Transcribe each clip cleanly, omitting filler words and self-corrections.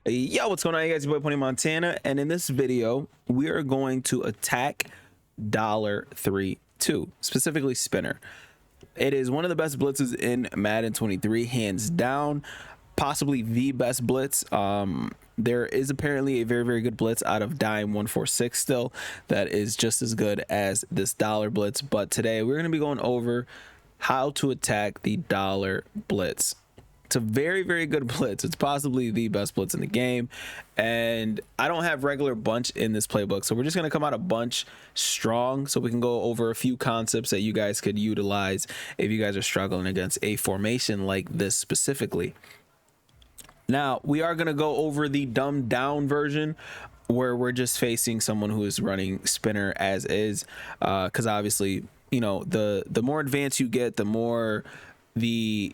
Yo, what's going on, you guys? Your boy Pony Montana, and in this video, we are going to attack $3-2, specifically Spinner. It is one of the best blitzes in Madden 23, hands down, possibly the best blitz. There is apparently a very good blitz out of Dime 146 still that is just as good as this dollar blitz, but today we're going to be going over how to attack the dollar blitz. It's a very good blitz. It's possibly the best blitz in the game, and I don't have regular bunch in this playbook, so we're just going to come out a bunch strong so we can go over a few concepts that you guys could utilize if you guys are struggling against a formation like this specifically. Now we are going to go over the dumbed down version where we're just facing someone who is running Spinner as is, because obviously, you know, the more advanced you get, the more the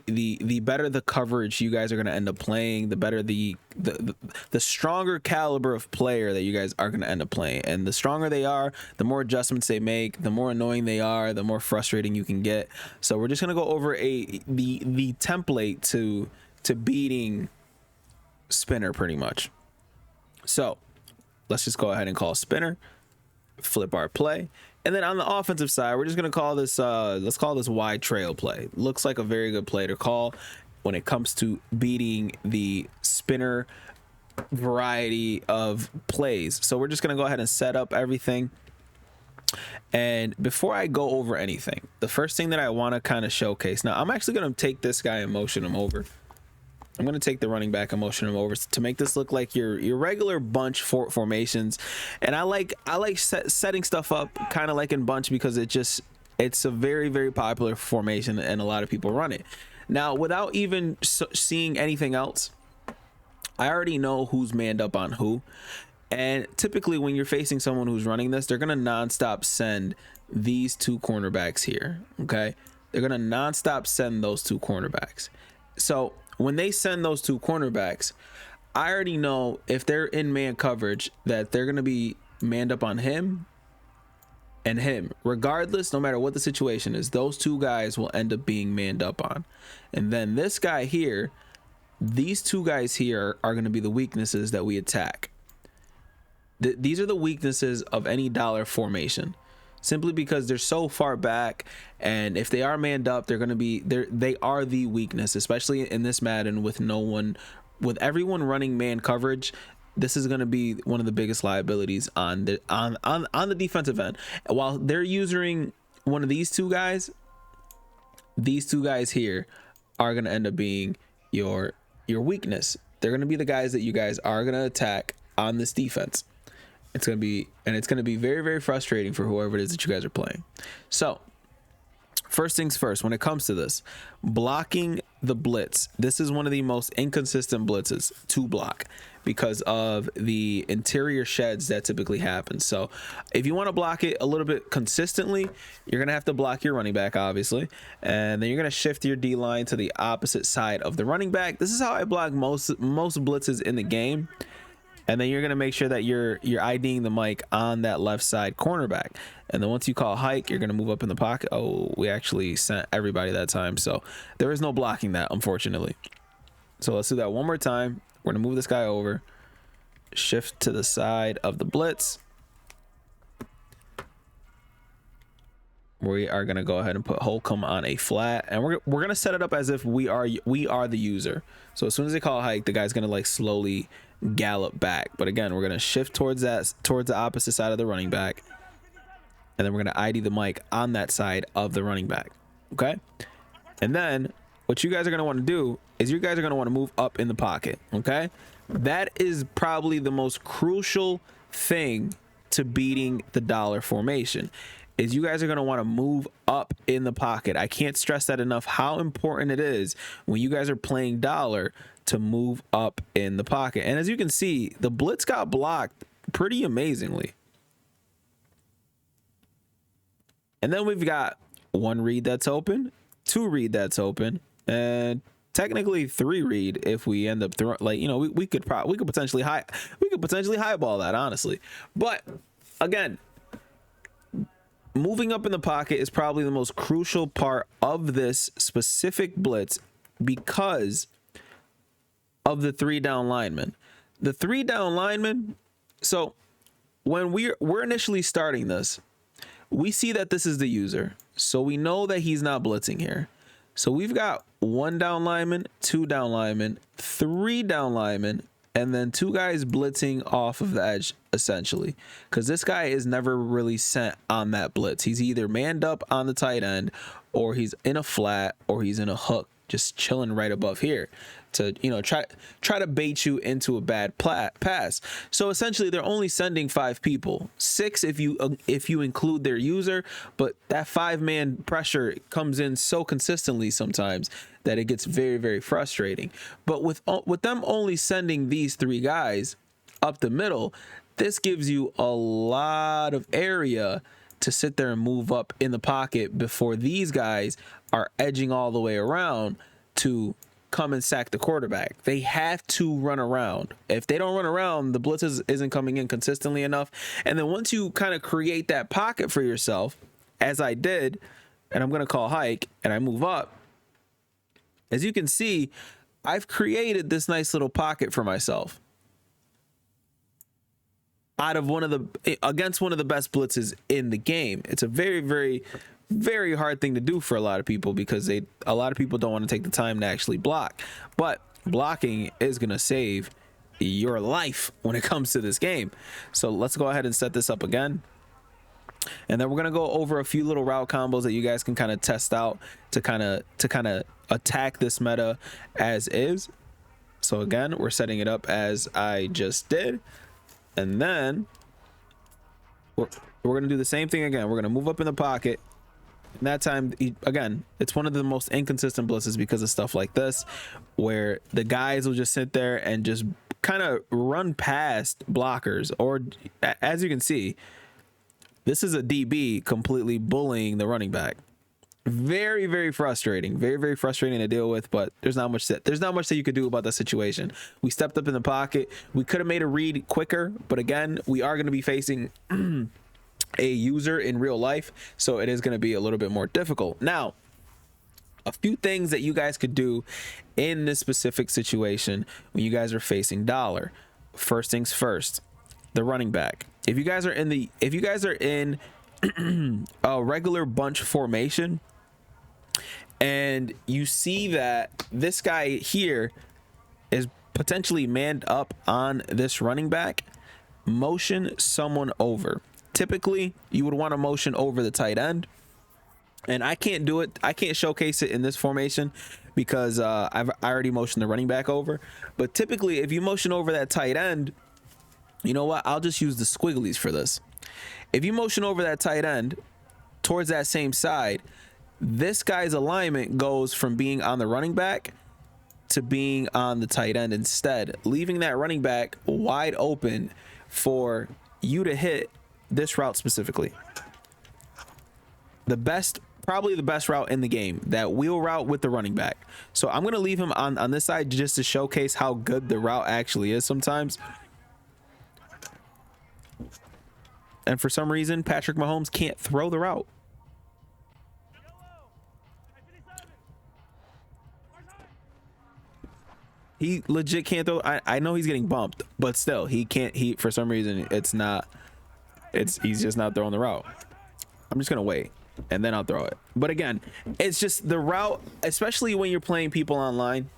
better the coverage you guys are going to end up playing, the better the stronger caliber of player that you guys are going to end up playing. And the stronger they are, the more adjustments they make, the more annoying they are, the more frustrating you can get. So we're just going to go over the template to beating Spinner pretty much. So let's just go ahead and call Spinner, flip our play. And then on the offensive side, we're just going to call this, let's call this wide trail play. Looks like a very good play to call when it comes to beating the Spinner variety of plays. So we're just going to go ahead and set up everything. And before I go over anything, the first thing that I want to kind of showcase, now I'm actually going to take this guy and motion him over. I'm going to take the running back and motion him over to make this look like your regular bunch formations. And I like setting stuff up kind of like in bunch because it's a very popular formation and a lot of people run it. Now, without even seeing anything else, I already know who's manned up on who. And typically when you're facing someone who's running this, they're going to nonstop send these two cornerbacks here. Okay. They're going to nonstop send those two cornerbacks. So when they send those two cornerbacks, I already know if they're in man coverage that they're going to be manned up on him and him. Regardless, no matter what the situation is, those two guys will end up being manned up on. And then this guy here, these two guys here are going to be the weaknesses that we attack. These are the weaknesses of any dollar formation, simply because they're so far back, and if they are manned up, they're going to be they are the weakness, especially in this Madden with everyone running man coverage. This is going to be one of the biggest liabilities on the defensive end. While they're using one of these two guys here are going to end up being your weakness. They're going to be the guys that you guys are going to attack on this defense. It's going to be very frustrating for whoever it is that you guys are playing. So first things first, when it comes to this, blocking the blitz, this is one of the most inconsistent blitzes to block because of the interior sheds that typically happen. So if you want to block it a little bit consistently, you're going to have to block your running back, obviously. And then you're going to shift your D line to the opposite side of the running back. This is how I block most blitzes in the game. And then you're going to make sure that you're IDing the mic on that left side cornerback. And then once you call hike, you're going to move up in the pocket. Oh, we actually sent everybody that time. So there is no blocking that, unfortunately. So let's do that one more time. We're going to move this guy over. Shift to the side of the blitz. We are going to go ahead and put Holcomb on a flat. And we're going to set it up as if we are the user. So as soon as they call hike, the guy's going to like slowly gallop back. But again, we're going to shift towards the opposite side of the running back, and then we're going to ID the mic on that side of the running back. Okay, and then what you guys are going to want to do is you guys are going to want to move up in the pocket. Okay, that is probably the most crucial thing to beating the dollar formation, is you guys are going to want to move up in the pocket. I can't stress that enough, how important it is when you guys are playing dollar to move up in the pocket. And as you can see, the blitz got blocked pretty amazingly. And then we've got one read that's open, two read that's open, and technically three read if we end up throwing, like, you know, we could potentially highball that, honestly. But again, moving up in the pocket is probably the most crucial part of this specific blitz because of the 3 down linemen. the 3 down linemen. So when we're initially starting this, we see that this is the user. So we know that he's not blitzing here. So we've got 1 down lineman, 2 down linemen, 3 down linemen, and then 2 guys blitzing off of the edge, essentially. Because this guy is never really sent on that blitz. He's either manned up on the tight end, or he's in a flat, or he's in a hook, just chilling right above here to, you know, try to bait you into a bad pass. So essentially they're only sending 5 people, 6 if you include their user, but that 5-man pressure comes in so consistently sometimes that it gets very, very frustrating. But with them only sending these 3 guys up the middle, this gives you a lot of area to sit there and move up in the pocket before these guys are edging all the way around to come and sack the quarterback. They have to run around. If they don't run around, the blitz isn't coming in consistently enough. And then once you kind of create that pocket for yourself, as I did, and I'm going to call hike, and I move up, as you can see, I've created this nice little pocket for myself out of against one of the best blitzes in the game. It's a very, very, very hard thing to do for a lot of people, because a lot of people don't want to take the time to actually block. But blocking is going to save your life when it comes to this game. So let's go ahead and set this up again. And then we're going to go over a few little route combos that you guys can kind of test out to kind of attack this meta as is. So again, we're setting it up as I just did. And then we're going to do the same thing again. We're going to move up in the pocket. And that time, again, it's one of the most inconsistent blitzes because of stuff like this, where the guys will just sit there and just kind of run past blockers. Or as you can see, this is a DB completely bullying the running back. Very, very frustrating. Very, very frustrating to deal with, but there's not much that you could do about the situation. We stepped up in the pocket. We could have made a read quicker, but again, we are going to be facing a user in real life, so it is going to be a little bit more difficult. Now, a few things that you guys could do in this specific situation when you guys are facing dollar. First things first, the running back. If you guys are in a regular bunch formation and you see that this guy here is potentially manned up on this running back, motion someone over. Typically, you would want to motion over the tight end. And I can't do it. I can't showcase it in this formation because I already motioned the running back over. But typically, if you motion over that tight end, you know what? I'll just use the squigglies for this. If you motion over that tight end towards that same side, this guy's alignment goes from being on the running back to being on the tight end instead, leaving that running back wide open for you to hit this route specifically. Probably the best route in the game, that wheel route with the running back. So I'm going to leave him on this side just to showcase how good the route actually is sometimes. And for some reason, Patrick Mahomes can't throw the route. He legit can't throw. I know he's getting bumped, but still, he can't. For some reason, he's just not throwing the route. I'm just gonna wait and then I'll throw it. But again, it's just the route, especially when you're playing people online,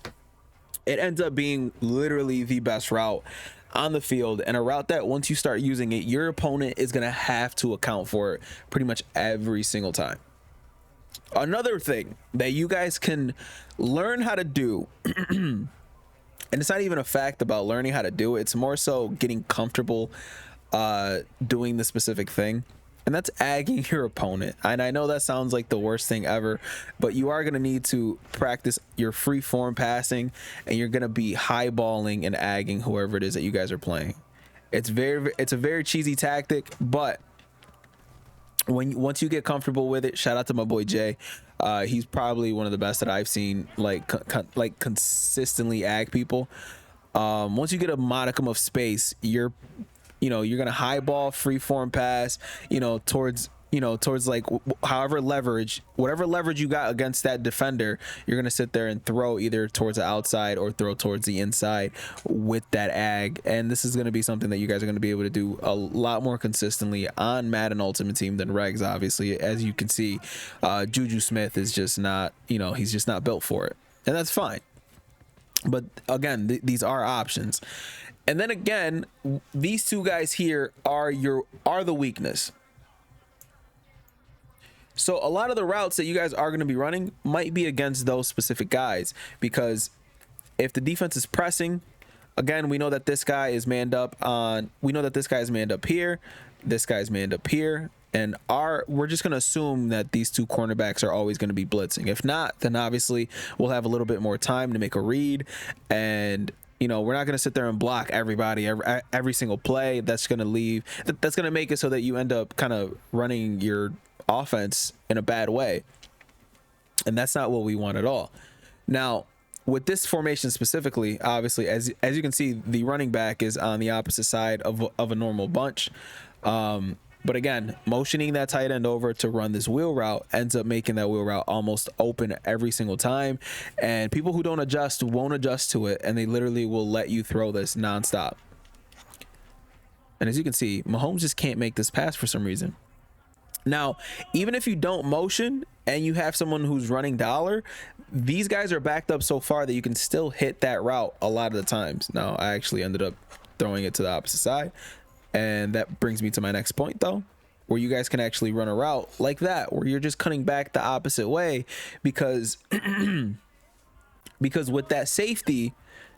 it ends up being literally the best route on the field, and a route that once you start using it, your opponent is gonna have to account for it pretty much every single time. Another thing that you guys can learn how to do, and it's not even a fact about learning how to do it, it's more so getting comfortable doing the specific thing, and that's agging your opponent. And I know that sounds like the worst thing ever, but you are going to need to practice your free form passing, and you're going to be highballing and agging whoever it is that you guys are playing. It's a very cheesy tactic, but once you get comfortable with it, shout out to my boy Jay. He's probably one of the best that I've seen like consistently ag people. Once you get a modicum of space, you're gonna highball, free form pass, towards you know, towards like whatever leverage you got against that defender, you're gonna sit there and throw either towards the outside or throw towards the inside with that ag. And this is gonna be something that you guys are gonna be able to do a lot more consistently on Madden Ultimate Team than regs. Obviously, as you can see, Juju Smith is just not, you know, he's just not built for it, and that's fine. But again, these are options. And then again, these two guys here are the weakness. So a lot of the routes that you guys are going to be running might be against those specific guys, because if the defense is pressing, again, we know that this guy is manned up on, we know that this guy is manned up here, this guy's manned up here, and we're just going to assume that these two cornerbacks are always going to be blitzing. If not, then obviously we'll have a little bit more time to make a read, and you know, we're not going to sit there and block everybody every single play. That's going to make it so that you end up kind of running your offense in a bad way, and that's not what we want at all. Now with this formation specifically, obviously, as you can see, the running back is on the opposite side of a normal bunch, but again, motioning that tight end over to run this wheel route ends up making that wheel route almost open every single time, and people who don't adjust won't adjust to it, and they literally will let you throw this nonstop. And as you can see, Mahomes just can't make this pass for some reason. Now, even if you don't motion and you have someone who's running dollar, these guys are backed up so far that you can still hit that route a lot of the times. Now, I actually ended up throwing it to the opposite side. And that brings me to my next point, though, where you guys can actually run a route like that, where you're just cutting back the opposite way, because with that safety,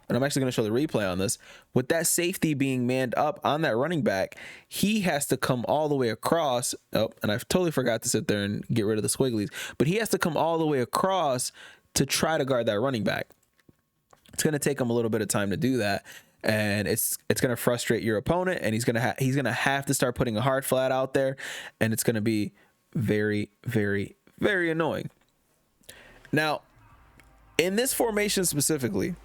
and I'm actually going to show the replay on this, with that safety being manned up on that running back, he has to come all the way across. Oh, and I totally forgot to sit there and get rid of the squigglies, but he has to come all the way across to try to guard that running back. It's going to take him a little bit of time to do that, and it's going to frustrate your opponent, and he's going to have to start putting a hard flat out there, and it's going to be very, very, very annoying. Now, in this formation specifically,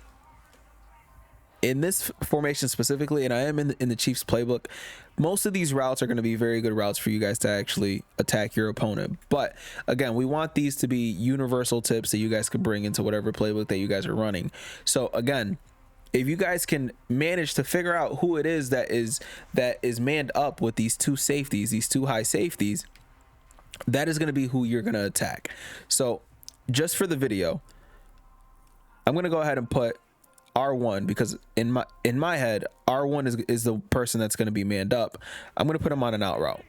and I am in the Chiefs playbook, most of these routes are going to be very good routes for you guys to actually attack your opponent. But again, we want these to be universal tips that you guys could bring into whatever playbook that you guys are running. So again, if you guys can manage to figure out who it is that is manned up with these two safeties, these two high safeties, that is going to be who you're going to attack. So just for the video, I'm going to go ahead and put R1, because in my head, R1 is the person that's going to be manned up. I'm going to put him on an out route.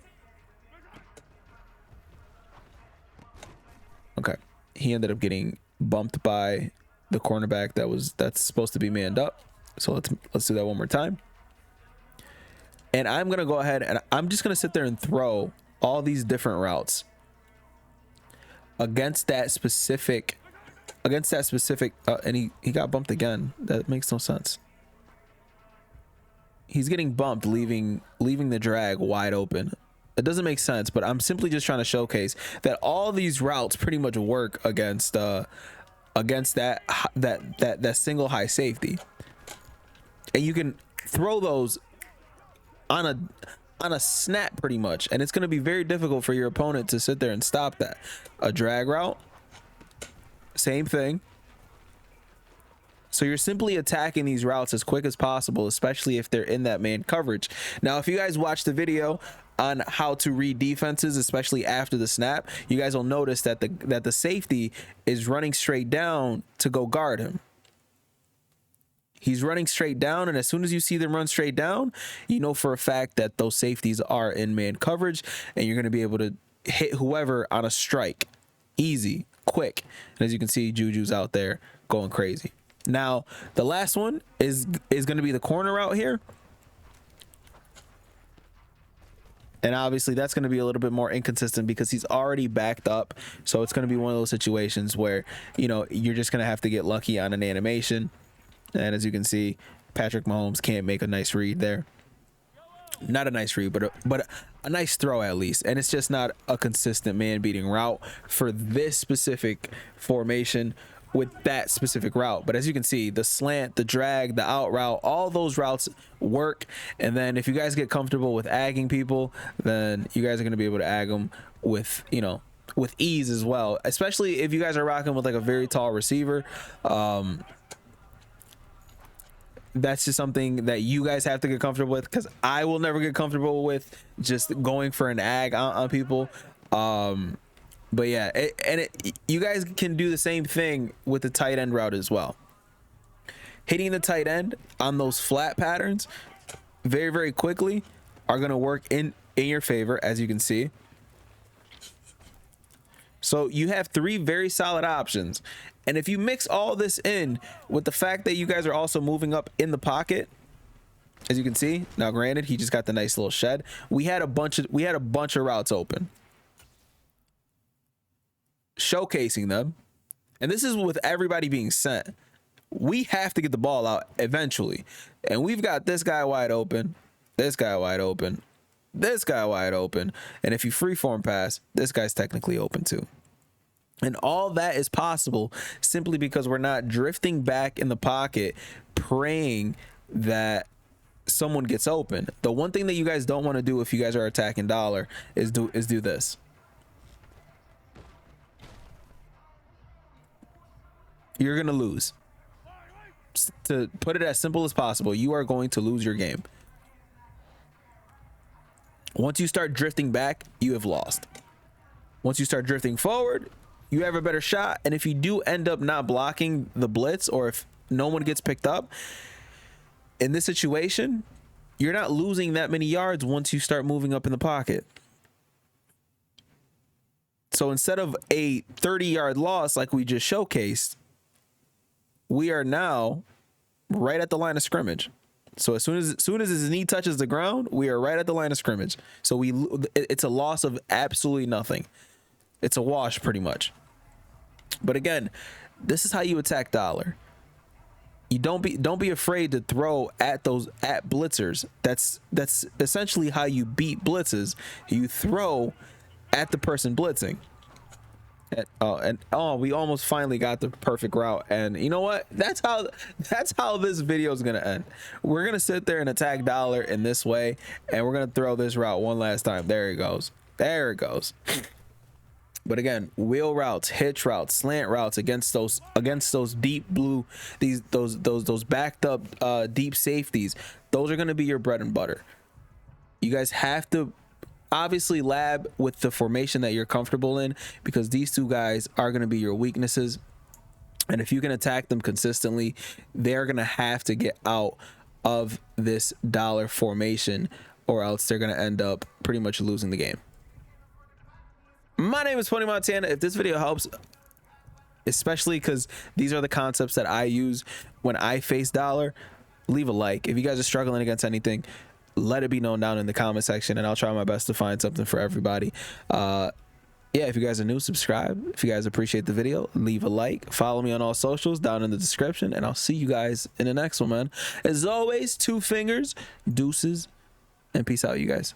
Okay, he ended up getting bumped by the cornerback that's supposed to be manned up. So let's do that one more time. And I'm going to go ahead and I'm just going to sit there and throw all these different routes against that specific and he got bumped again. That makes no sense. He's getting bumped, leaving the drag wide open. It doesn't make sense, but I'm simply just trying to showcase that all these routes pretty much work against that single high safety, and you can throw those on a snap pretty much, and it's going to be very difficult for your opponent to sit there and stop that. A drag route, same thing. So you're simply attacking these routes as quick as possible, especially if they're in that man coverage. Now, if you guys watch the video on how to read defenses, especially after the snap, you guys will notice that the safety is running straight down to go guard him. He's running straight down, and as soon as you see them run straight down, you know for a fact that those safeties are in man coverage, and you're going to be able to hit whoever on a strike. Easy, quick. And as you can see, Juju's out there going crazy. Now, the last one is going to be the corner route here. And obviously that's going to be a little bit more inconsistent because he's already backed up. So it's going to be one of those situations where, you know, you're just going to have to get lucky on an animation. And as you can see, Patrick Mahomes can't make a nice read there. Not a nice read, but a nice throw at least. And it's just not a consistent man beating route for this specific formation with that specific route. But as you can see, the slant, the drag, the out route, all those routes work. And then if you guys get comfortable with agging people, then you guys are going to be able to ag them with, you know, with ease as well, especially if you guys are rocking with like a very tall receiver. That's just something that you guys have to get comfortable with, because I will never get comfortable with just going for an ag on people. But yeah, you guys can do the same thing with the tight end route as well. Hitting the tight end on those flat patterns very, very quickly are going to work in your favor, as you can see. So you have 3 very solid options. And if you mix all this in with the fact that you guys are also moving up in the pocket, as you can see, now granted, he just got the nice little shed. We had a bunch of routes open, showcasing them. And this is with everybody being sent. We have to get the ball out eventually. And we've got this guy wide open, this guy wide open, this guy wide open. And if you freeform pass, this guy's technically open too. And all that is possible simply because we're not drifting back in the pocket, praying that someone gets open. The one thing that you guys don't want to do if you guys are attacking dollar is do this. You're going to lose. To put it as simple as possible, you are going to lose your game. Once you start drifting back, you have lost. Once you start drifting forward, you have a better shot. And if you do end up not blocking the blitz, or if no one gets picked up in this situation, you're not losing that many yards once you start moving up in the pocket. So instead of a 30-yard loss like we just showcased, we are now right at the line of scrimmage. So as soon as his knee touches the ground, we are right at the line of scrimmage. So it's a loss of absolutely nothing. It's a wash pretty much. But again, this is how you attack dollar. You don't be afraid to throw at blitzers. That's essentially how you beat blitzes. You throw at the person blitzing. We almost finally got the perfect route. And you know what? That's how this video is gonna end. We're gonna sit there and attack dollar in this way, and we're gonna throw this route one last time. There it goes. There it goes. But again, wheel routes, hitch routes, slant routes against those deep blue, those backed up deep safeties. Those are gonna be your bread and butter. You guys have to obviously lab with the formation that you're comfortable in, because these two guys are going to be your weaknesses. And if you can attack them consistently, they're going to have to get out of this dollar formation, or else they're going to end up pretty much losing the game. My name is Pony Montana. If this video helps, especially because these are the concepts that I use when I face dollar, leave a like. If you guys are struggling against anything, let it be known down in the comment section, and I'll try my best to find something for everybody. Yeah, if you guys are new, subscribe. If you guys appreciate the video, leave a like. Follow me on all socials down in the description, and I'll see you guys in the next one, man. As always, 2 fingers, deuces, and peace out, you guys.